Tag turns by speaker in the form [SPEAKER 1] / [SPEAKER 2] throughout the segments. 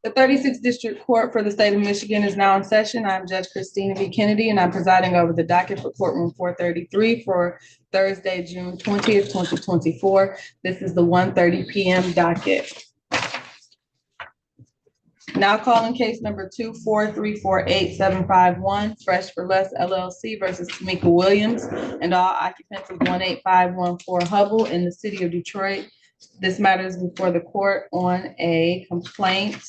[SPEAKER 1] The 36th District Court for the State of Michigan is now in session. I'm Judge Christina V. Kennedy, and I'm presiding over the docket for courtroom 433 for Thursday, June 20th, 2024. This is the 1:30 p.m. docket. Now calling case number 24348-751, Fresh for Less LLC versus Tamika Williams and all occupants of 18514 Hubble in the city of Detroit. This matter is before the court on a complaint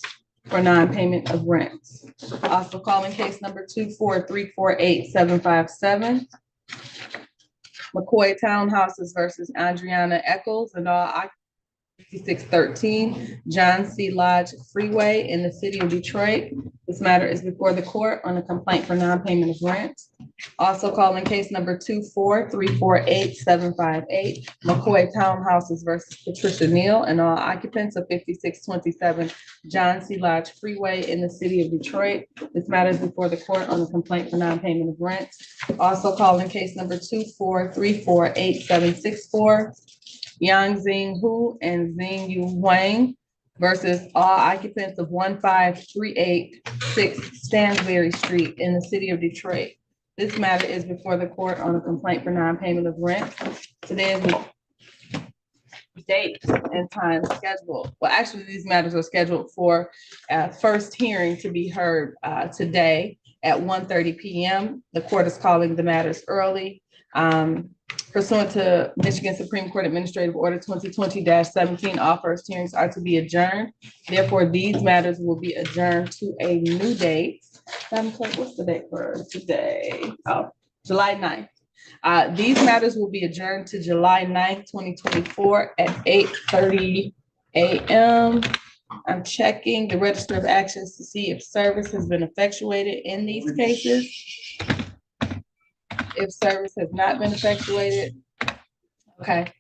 [SPEAKER 1] for non-payment of rents. Also calling case number 24348-757, McCoy Townhouses versus Adriana Eccles and all occupants 5613 John C. Lodge Freeway in the city of Detroit. This matter is before the court on a complaint for non-payment of rent. Also calling case number 24348-758 McCoy Townhouses versus Patricia Neal and all occupants of 5627 John C. Lodge Freeway in the city of Detroit. This matter is before the court on a complaint for non-payment of rent. Also calling case number 24348-764 Yang Zing Hu and Zing Yu Wang versus all occupants of 15386 Stansbury Street in the city of Detroit. This matter is before the court on a complaint for non-payment of rent. Today is the date and time scheduled. Well, actually, these matters are scheduled for first hearing to be heard today at 1:30 p.m. The court is calling the matters early. Pursuant to Michigan Supreme Court Administrative Order 2020-17, all first hearings are to be adjourned. Therefore, these matters will be adjourned to a new date. What's the date for today? Oh, July 9th. These matters will be adjourned to July 9th, 2024 at 8:30 a.m. I'm checking the register of actions to see if service has been effectuated in these cases. If service has not been effectuated, okay.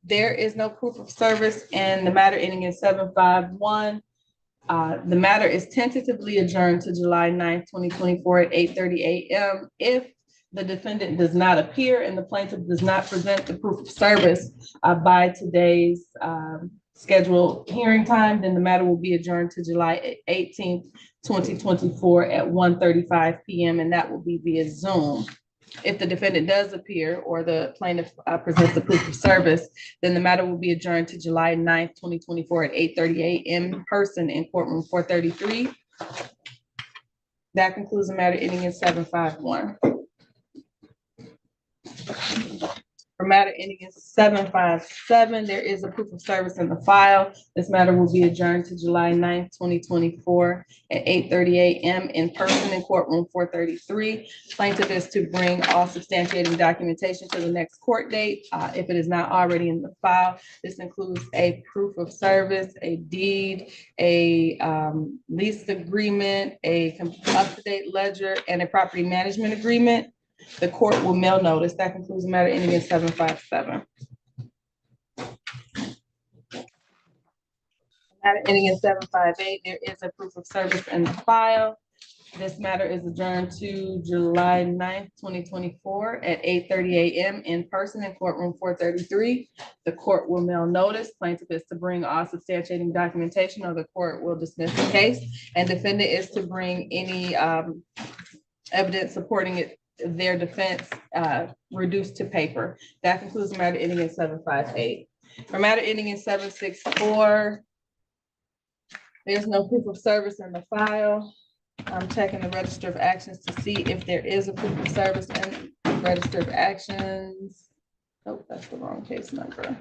[SPEAKER 1] There is no proof of service in the matter ending in 751. The matter is tentatively adjourned to July 9th, 2024 at 8:30 a.m. If the defendant does not appear and the plaintiff does not present the proof of service by today's scheduled hearing time, then the matter will be adjourned to July 18th, 2024 at 1:35 p.m. and that will be via Zoom. If the defendant does appear or the plaintiff presents the proof of service, then the matter will be adjourned to July 9th, 2024 at 8:30 a.m. in person in courtroom 433. That concludes the matter ending in 751. For matter ending in 757, there is a proof of service in the file. This matter will be adjourned to July 9th, 2024 at 8:30 a.m. in person in courtroom 433. Plaintiff is to bring all substantiating documentation to the next court date if it is not already in the file. This includes a proof of service, a deed, a lease agreement, a up-to-date ledger, and a property management agreement. The court will mail notice. That concludes the matter ending in 757. Matter ending in 758, there is a proof of service in the file. This matter is adjourned to July 9th, 2024 at 8:30 a.m. in person in courtroom 433. The court will mail notice. Plaintiff is to bring all substantiating documentation or the court will dismiss the case. And defendant is to bring any evidence supporting it, their defense reduced to paper. That concludes the matter ending in 758. For matter ending in 764, there's no proof of service in the file. I'm checking the register of actions to see if there is a proof of service in the register of actions. Oh, that's the wrong case number.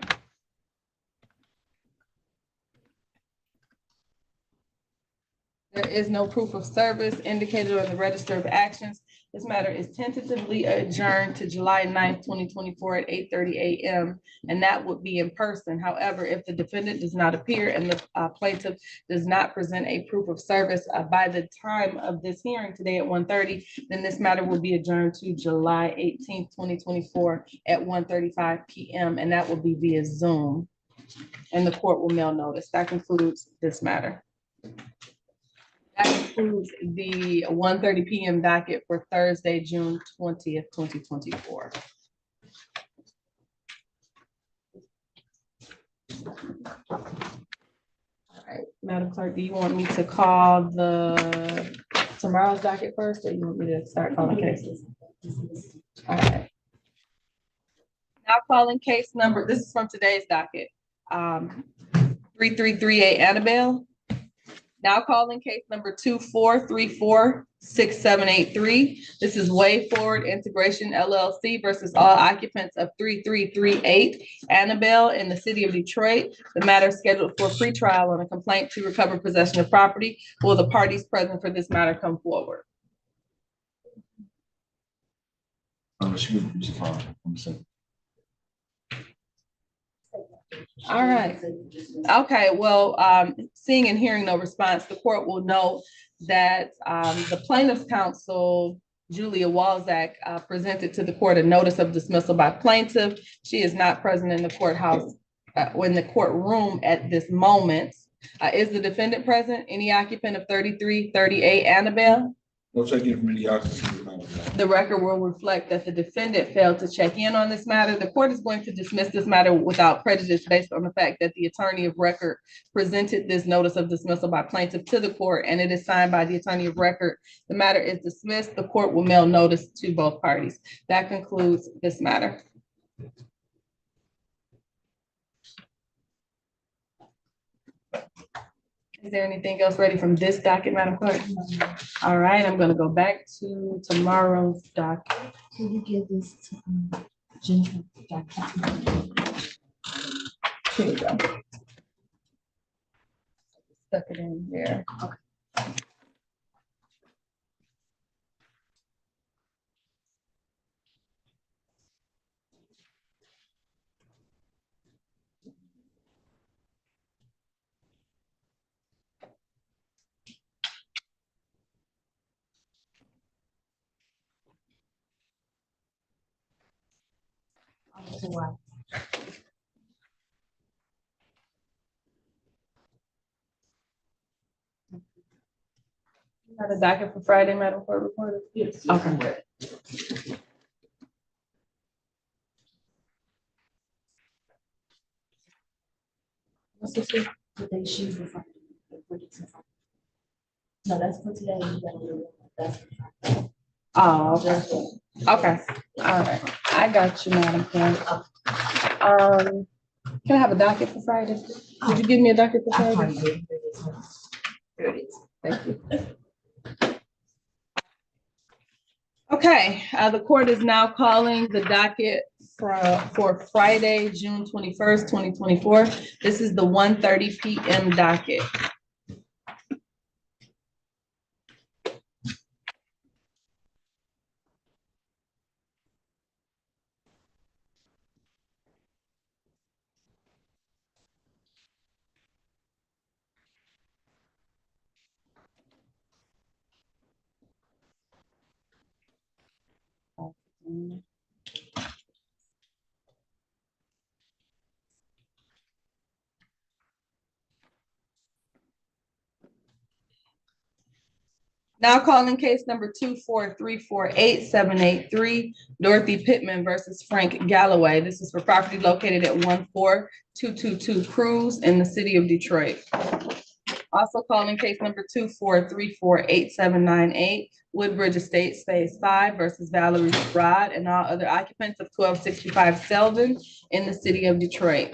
[SPEAKER 1] There is no proof of service indicated on the register of actions. This matter is tentatively adjourned to July 9th, 2024 at 8:30 a.m. and that would be in person. However, if the defendant does not appear and the plaintiff does not present a proof of service by the time of this hearing today at 1:30, then this matter will be adjourned to July 18th, 2024 at 1:35 p.m. and that will be via Zoom. And the court will mail notice. That concludes this matter. That concludes the 1:30 p.m. docket for Thursday, June 20th, 2024. All right, Madam Clerk, do you want me to call the tomorrow's docket first, or you want me to start calling cases? All right. Now calling case number, this is from today's docket, 3338 Annabelle. Now calling case number 24346783. This is Way Forward Integration LLC versus all occupants of 3338 Annabelle in the city of Detroit. The matter is scheduled for pretrial on a complaint to recover possession of property. Will the parties present for this matter come forward? All right. Okay, well, seeing and hearing no response, the court will note that the plaintiff's counsel, Julia Walzak, presented to the court a notice of dismissal by plaintiff. She is not present in the courthouse or in the courtroom at this moment. Is the defendant present? Any occupant of 3338 Annabelle?
[SPEAKER 2] No check-in from any occupants.
[SPEAKER 1] The record will reflect that the defendant failed to check in on this matter. The court is going to dismiss this matter without prejudice based on the fact that the attorney of record presented this notice of dismissal by plaintiff to the court, and it is signed by the attorney of record. The matter is dismissed. The court will mail notice to both parties. That concludes this matter. Is there anything else ready from this docket, Madam Clerk? All right, I'm gonna go back to tomorrow's docket.
[SPEAKER 3] Can you give this to Ginger?
[SPEAKER 1] Here we go. Stuck it in there. Okay. You got a docket for Friday, Madam Clerk reporter? Yes. Okay. What's this here?
[SPEAKER 3] Today she's the front. No, that's for today. That's
[SPEAKER 1] Oh, okay. Okay, all right. I got you, Madam Clerk. Can I have a docket for Friday? Did you give me a docket for Friday?
[SPEAKER 3] Here it is.
[SPEAKER 1] Thank you. Okay, the court is now calling the docket for Friday, June 21st, 2024. This is the 1:30 p.m. docket. Now calling case number 24348783, Dorothy Pittman versus Frank Galloway. This is for property located at 14222 Cruz in the city of Detroit. Also calling case number 24348798, Woodbridge Estates Phase 5 versus Valerie Rod and all other occupants of 1265 Selden in the city of Detroit.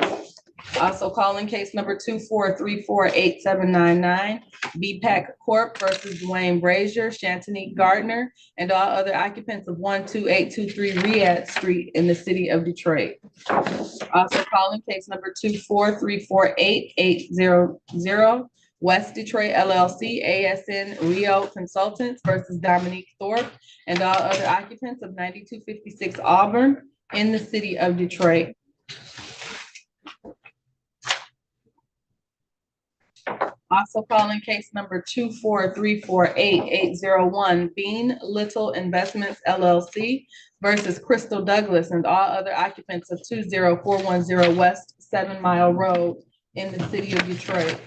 [SPEAKER 1] Also calling case number 24348799, BPAC Corp versus Dwayne Brazier, Shantanique Gardner, and all other occupants of 12823 Riyadh Street in the city of Detroit. Also calling case number 24348800, West Detroit LLC, ASN Rio Consultants versus Dominique Thorpe, and all other occupants of 9256 Auburn in the city of Detroit. Also calling case number 24348801, Bean Little Investments LLC versus Crystal Douglas and all other occupants of 20410 West 7 Mile Road in the city of Detroit.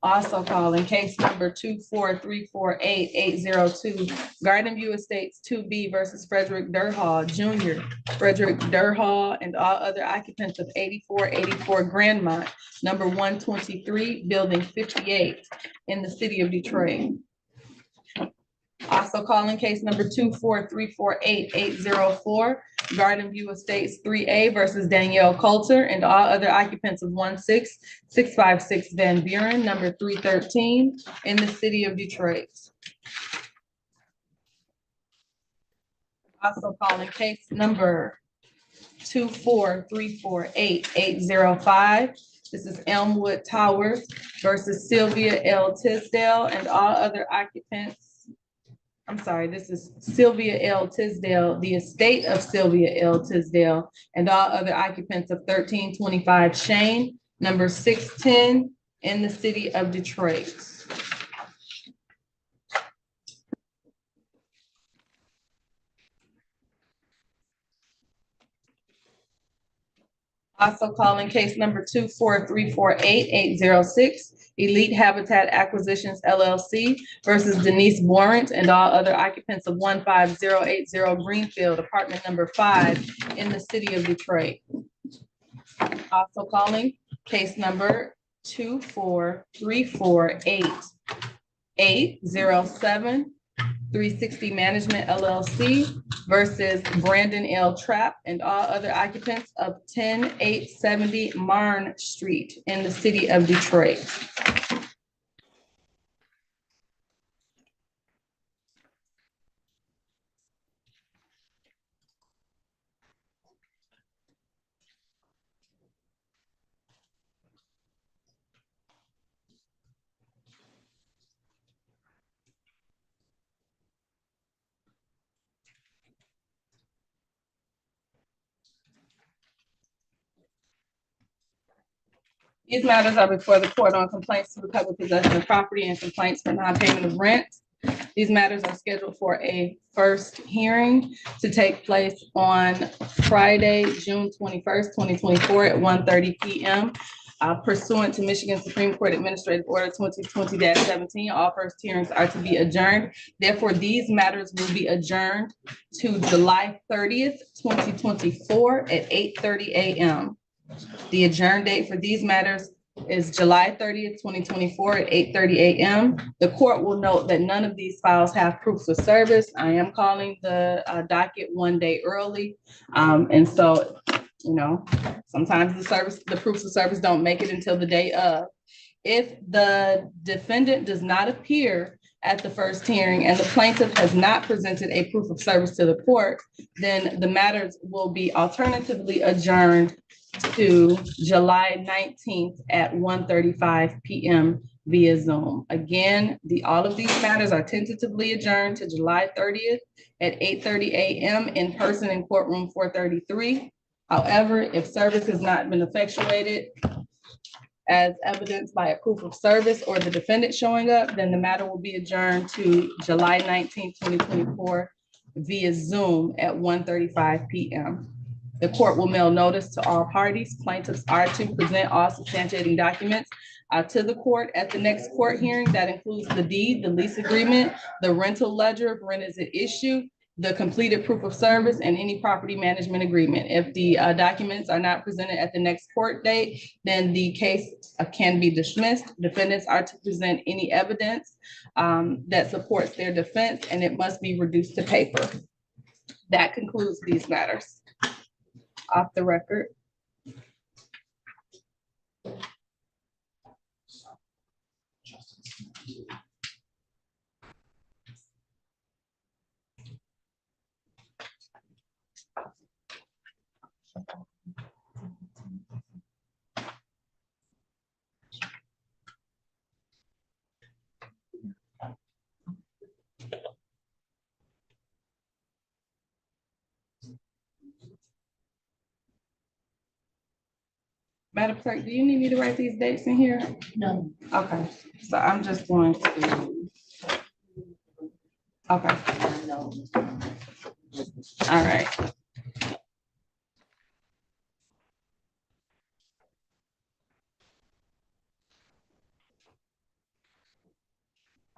[SPEAKER 1] Also calling case number 24348-802, Garden View Estates 2B versus Frederick Durhall Jr. Frederick Durhall and all other occupants of 8484 Grandmont, number 123, building 58 in the city of Detroit. Also calling case number 24348-804, Garden View Estates 3A versus Danielle Coulter and all other occupants of 16656 Van Buren, number 313 in the city of Detroit. Also calling case number 24348-805. This is Elmwood Towers versus Sylvia L. Tisdale and all other occupants. I'm sorry, this is Sylvia L. Tisdale, the estate of Sylvia L. Tisdale, and all other occupants of 1325 Shane, number 610 in the city of Detroit. Also calling case number 24348-806, Elite Habitat Acquisitions LLC versus Denise Warrant and all other occupants of 15080 Greenfield, apartment number 5 in the city of Detroit. Also calling case number 24348-807, 360 Management LLC versus Brandon L. Trapp and all other occupants of 10870 Marne Street in the city of Detroit. These matters are before the court on complaints to recover possession of property and complaints for non-payment of rent. These matters are scheduled for a first hearing to take place on Friday, June 21st, 2024 at 1:30 p.m. Pursuant to Michigan Supreme Court Administrative Order 2020-17, all first hearings are to be adjourned. Therefore, these matters will be adjourned to July 30th, 2024 at 8:30 a.m. The adjourn date for these matters is July 30th, 2024 at 8:30 a.m. The court will note that none of these files have proofs of service. I am calling the docket one day early. And so, you know, sometimes the proofs of service don't make it until the day of. If the defendant does not appear at the first hearing and the plaintiff has not presented a proof of service to the court, then the matters will be alternatively adjourned to July 19th at 1:35 p.m. via Zoom. Again, all of these matters are tentatively adjourned to July 30th at 8:30 a.m. in person in courtroom 433. However, if service has not been effectuated, as evidenced by a proof of service or the defendant showing up, then the matter will be adjourned to July 19th, 2024 via Zoom at 1:35 p.m. The court will mail notice to all parties. Plaintiffs are to present all substantiating documents to the court at the next court hearing. That includes the deed, the lease agreement, the rental ledger if rent is at issue, the completed proof of service, and any property management agreement. If the documents are not presented at the next court date, then the case can be dismissed. Defendants are to present any evidence that supports their defense, and it must be reduced to paper. That concludes these matters. Off the record. Madam Clerk, do you need me to write these dates in here?
[SPEAKER 3] No.
[SPEAKER 1] Okay, so I'm just going to. Okay.
[SPEAKER 3] No.
[SPEAKER 1] All right.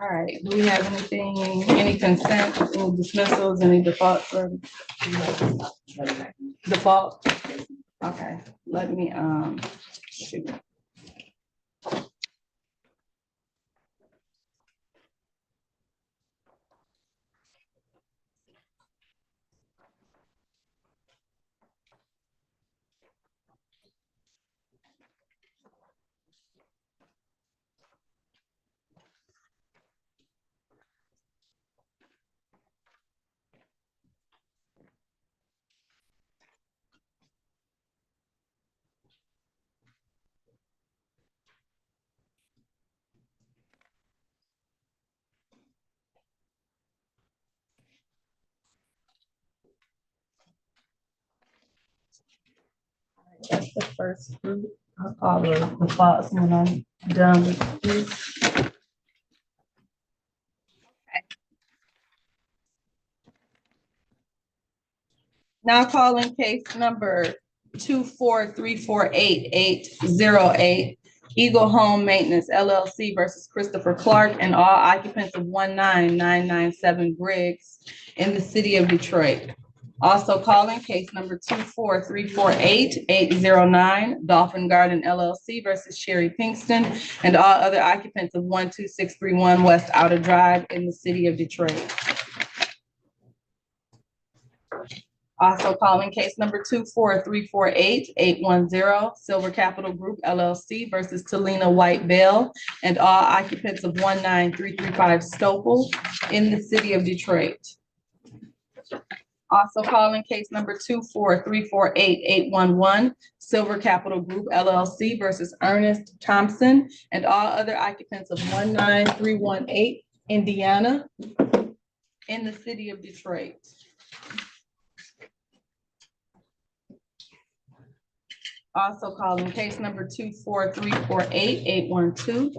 [SPEAKER 1] All right, do we have anything, any consent, any dismissals, any defaults or default? Okay, let me, shoot. That's the first group. I'll call the defaults when I'm done with this. Now calling case number 243488808, Eagle Home Maintenance LLC versus Christopher Clark and all occupants of 19997 Briggs in the city of Detroit. Also calling case number 243488809, Dolphin Garden LLC versus Sherry Pinkston and all other occupants of 12631 West Outer Drive in the city of Detroit. Also calling case number 243488810, Silver Capital Group LLC versus Talina White Bell and all occupants of 19335 Stopel in the city of Detroit. Also calling case number 243488811, Silver Capital Group LLC versus Ernest Thompson and all other occupants of 19318 Indiana in the city of Detroit. Also calling case number 243488812,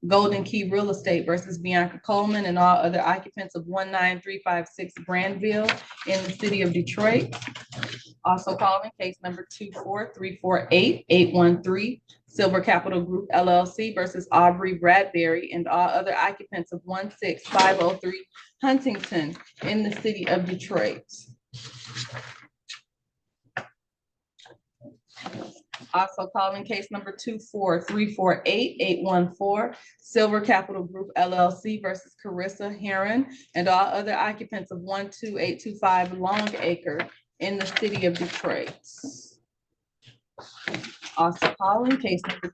[SPEAKER 1] Golden Key Real Estate versus Bianca Coleman and all other occupants of 19356 Granville in the city of Detroit. Also calling case number 243488813, Silver Capital Group LLC versus Aubrey Bradbury and all other occupants of 16503 Huntington in the city of Detroit. Also calling case number 243488814, Silver Capital Group LLC versus Carissa Heron and all other occupants of 12825 Longacre in the city of Detroit. Also calling case number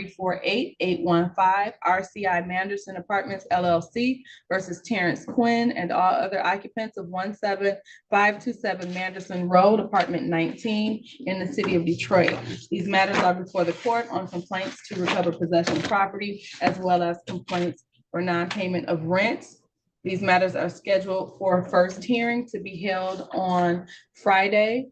[SPEAKER 1] 243488815, RCI Manderson Apartments LLC versus Terrence Quinn and all other occupants of 17527 Manderson Road, apartment 19 in the city of Detroit. These matters are before the court on complaints to recover possession of property as well as complaints for non-payment of rent. These matters are scheduled for a first hearing to be held on Friday,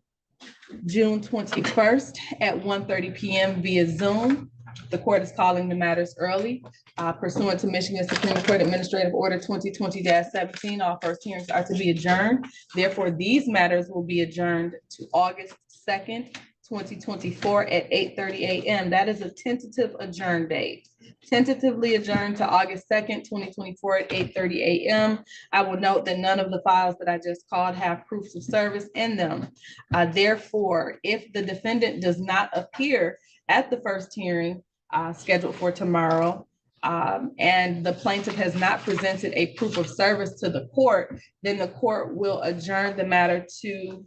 [SPEAKER 1] June 21st at 1:30 p.m. via Zoom. The court is calling the matters early. Pursuant to Michigan Supreme Court Administrative Order 2020-17, all first hearings are to be adjourned. Therefore, these matters will be adjourned to August 2nd, 2024 at 8:30 a.m. That is a tentative adjourn date. Tentatively adjourned to August 2nd, 2024 at 8:30 a.m. I will note that none of the files that I just called have proofs of service in them. Therefore, if the defendant does not appear at the first hearing scheduled for tomorrow, and the plaintiff has not presented a proof of service to the court, then the court will adjourn the matter to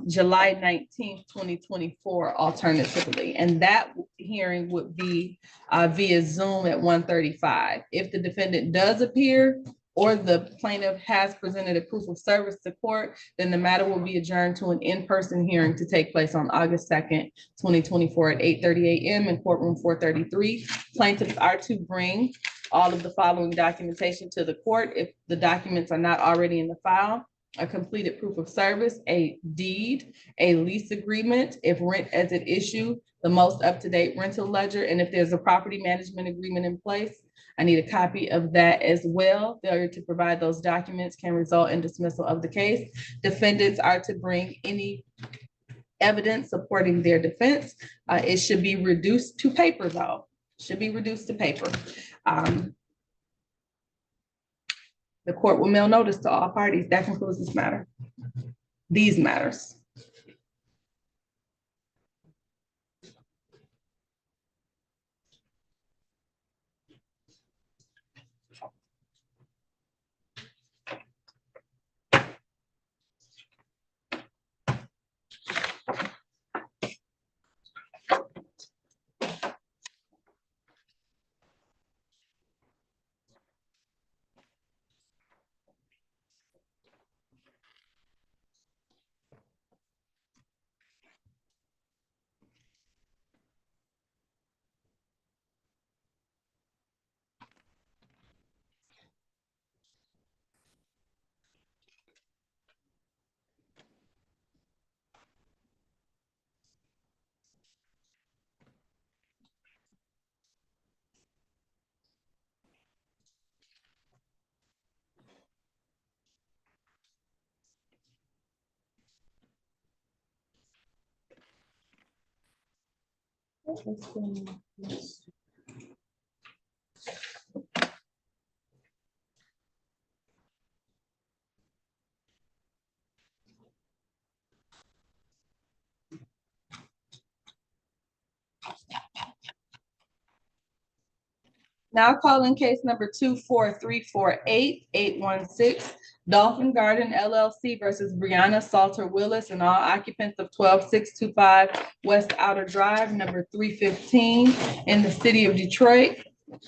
[SPEAKER 1] July 19th, 2024 alternatively. And that hearing would be via Zoom at 1:35. If the defendant does appear or the plaintiff has presented a proof of service to court, then the matter will be adjourned to an in-person hearing to take place on August 2nd, 2024 at 8:30 a.m. in courtroom 433. Plaintiffs are to bring all of the following documentation to the court if the documents are not already in the file: a completed proof of service, a deed, a lease agreement, if rent as at issue, the most up-to-date rental ledger, and if there's a property management agreement in place, I need a copy of that as well. Failure to provide those documents can result in dismissal of the case. Defendants are to bring any evidence supporting their defense. It should be reduced to paper though. Should be reduced to paper. The court will mail notice to all parties. That concludes this matter. These matters. Now calling case number 24348-816, Dolphin Garden LLC versus Brianna Salter Willis and all occupants of 12625 West Outer Drive, number 315 in the city of Detroit.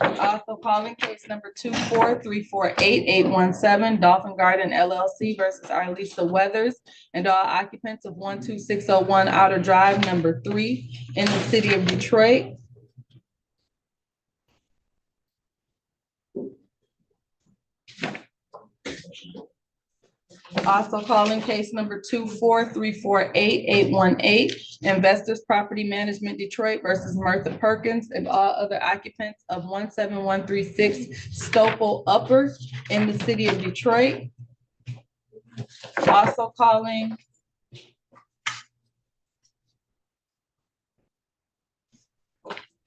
[SPEAKER 1] Also calling case number 24348-817, Dolphin Garden LLC versus Arlisa Weathers and all occupants of 12601 Outer Drive, number 3 in the city of Detroit. Also calling case number 24348-818, Investors Property Management Detroit versus Martha Perkins and all other occupants of 17136 Stoppel Upper in the city of Detroit. Also calling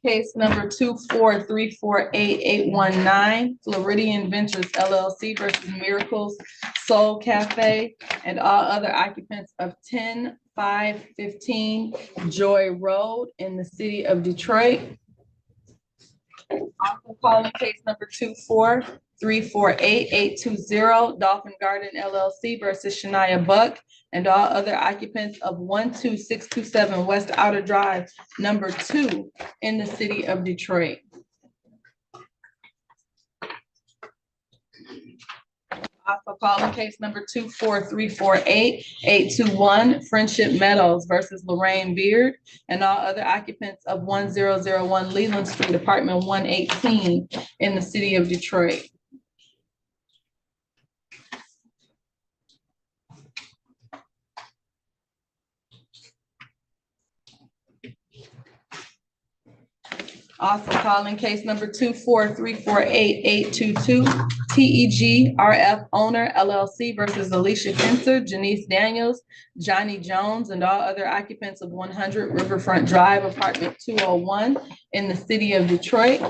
[SPEAKER 1] case number 24348-819, Floridian Ventures LLC versus Miracles Soul Cafe and all other occupants of 10515 Joy Road in the city of Detroit. Also calling case number 24348-820, Dolphin Garden LLC versus Shania Buck and all other occupants of 12627 West Outer Drive, number 2 in the city of Detroit. Also calling case number 24348-821, Friendship Meadows versus Lorraine Beard and all other occupants of 1001 Leland Street, apartment 118 in the city of Detroit. Also calling case number 24348-822, TEGRF Owner LLC versus Alicia Kinser, Janice Daniels, Johnny Jones, and all other occupants of 100 Riverfront Drive, apartment 201 in the city of Detroit.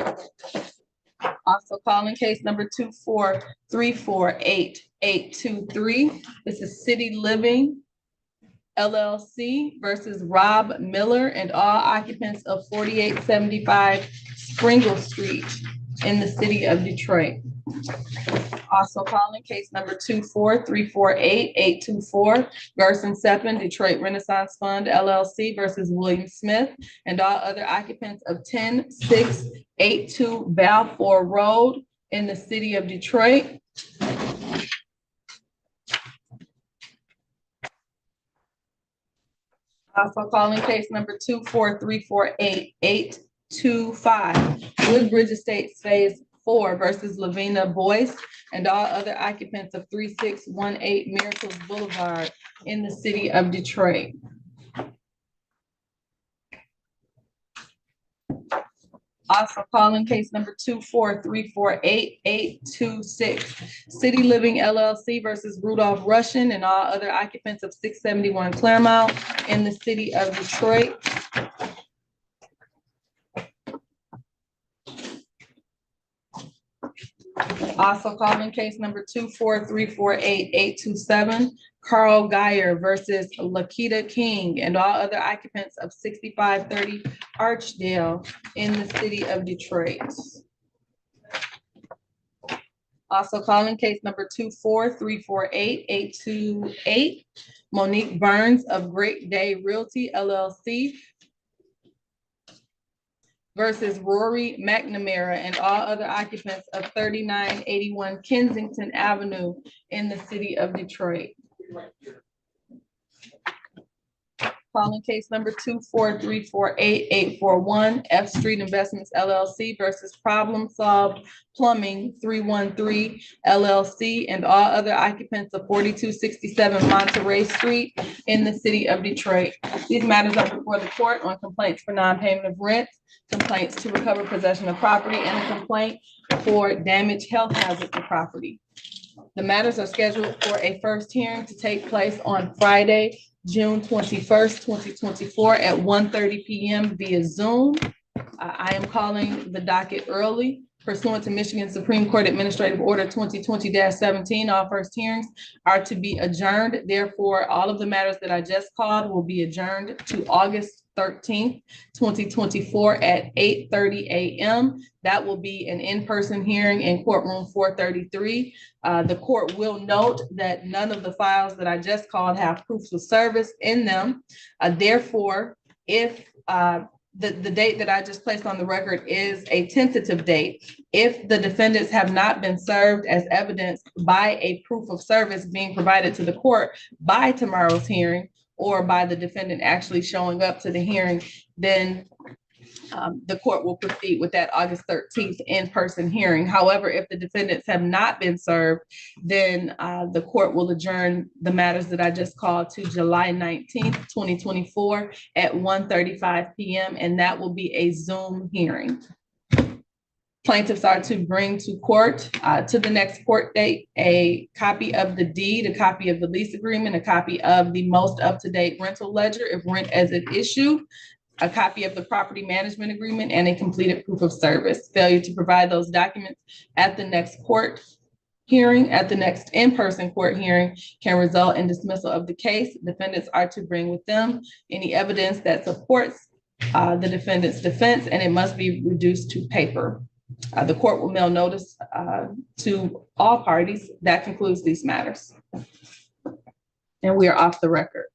[SPEAKER 1] Also calling case number 24348-823. This is City Living LLC versus Rob Miller and all occupants of 4875 Springle Street in the city of Detroit. Also calling case number 24348-824, Gerson Seppin, Detroit Renaissance Fund LLC versus William Smith and all other occupants of 10682 Balfour Road in the city of Detroit. Also calling case number 24348-825, Woodbridge Estates Phase 4 versus Lavina Boyce and all other occupants of 3618 Miracles Boulevard in the city of Detroit. Also calling case number 24348-826, City Living LLC versus Rudolph Russian and all other occupants of 671 Claremont in the city of Detroit. Also calling case number 24348-827, Carl Geyer versus Lakita King and all other occupants of 6530 Archdale in the city of Detroit. Also calling case number 24348-828, Monique Burns of Great Day Realty LLC versus Rory McNamara and all other occupants of 3981 Kensington Avenue in the city of Detroit. Calling case number 24348-841, F Street Investments LLC versus Problem Solved Plumbing 313 LLC and all other occupants of 4267 Monterey Street in the city of Detroit. These matters are before the court on complaints for non-payment of rent, complaints to recover possession of property, and a complaint for damage, health hazard to property. The matters are scheduled for a first hearing to take place on Friday, June 21st, 2024 at 1:30 p.m. via Zoom. I am calling the docket early pursuant to Michigan Supreme Court Administrative Order 2020-17. All first hearings are to be adjourned. Therefore, all of the matters that I just called will be adjourned to August 13th, 2024 at 8:30 a.m. That will be an in-person hearing in courtroom 433. The court will note that none of the files that I just called have proofs of service in them. Therefore, if the date that I just placed on the record is a tentative date, if the defendants have not been served as evidenced by a proof of service being provided to the court by tomorrow's hearing, or by the defendant actually showing up to the hearing, then the court will proceed with that August 13th in-person hearing. However, if the defendants have not been served, then the court will adjourn the matters that I just called to July 19th, 2024 at 1:35 p.m. and that will be a Zoom hearing. Plaintiffs are to bring to court to the next court date a copy of the deed, a copy of the lease agreement, a copy of the most up-to-date rental ledger if rent as it issued, a copy of the property management agreement, and a completed proof of service. Failure to provide those documents at the next court hearing, at the next in-person court hearing, can result in dismissal of the case. Defendants are to bring with them any evidence that supports the defendant's defense, and it must be reduced to paper. The court will mail notice to all parties. That concludes these matters. And we are off the record.